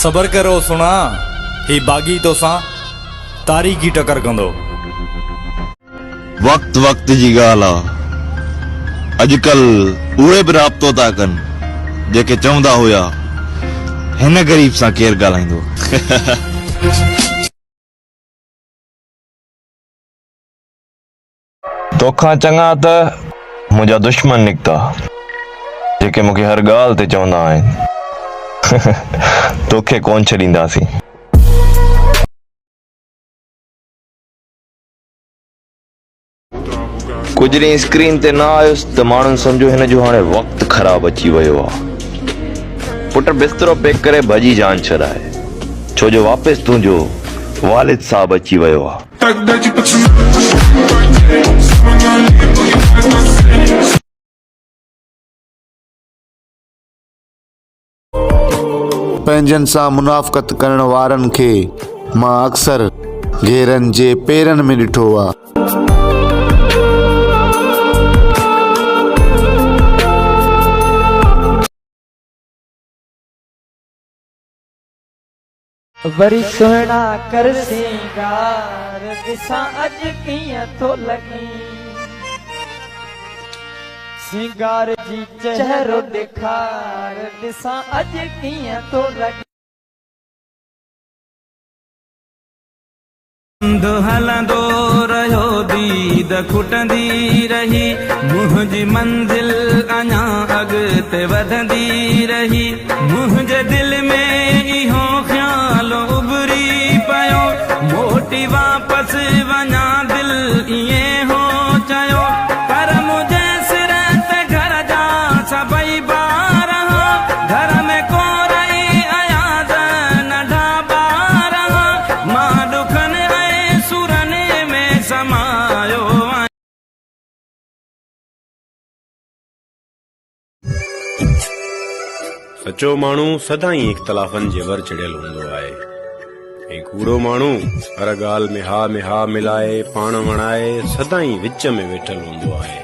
सबर करो सुना ही बागी तो सा तारी की टकर कंदो। वक्त वक्त जी गाल अजकल उहे भी राब्तो था कन जेके चवंदा हुया हिन गरीब सा केर गालाइंदो। तोखा चंगा त मुझा दुश्मन निकता जेके मुखे हर गाल ते चवंदा आहिनि तोखे कोन छॾींदासीं। कुछ ॾींहं स्क्रीन ते ना आयुसि त माण्हुनि सम्झो हिन जो हाणे वक़्तु ख़राब अची वियो आहे। पुट बिस्तरो पैक करे भॼी जान छॾाए छो जो वापसि तुंहिंजो वालिद साहब अची वियो आहे। पंहिंजनि सां मुनाफ़क़त करण वारनि खे मां अक्सर घेरनि जे पेरनि में ॾिठो आहे। वरी सुहिणा कर सिंगार ॾिसां अॼु कीअं थो लॻी सिंगार जी चहिरो ॾेखार ॾिसां अॼु कीअं थो लॻी। हलंदो रहियो दीद खुटंदी रही मुंहिंजी मंज़िल अञा अॻिते वधंदी रही मुंहिंजे दिलि में इहो ख़्याल उभरी पियो मोटी वापसि वञा दिलि ईअं हो चयो पर मुंहिंजे सिर ते घर जा सभई ॿार घर में को रही आया त नंढा ॿार मां ॾुखनि ऐं सुरनि में समायो आहियां। सचो माण्हू सदाई इख़्तिलाफ़नि जे वर चढ़ियल हूंदो आहे ऐं कूड़ो माण्हू हर ॻाल्हि में हा मिलाए पाण वणाए सदाई विच में वेठल हूंदो आहे।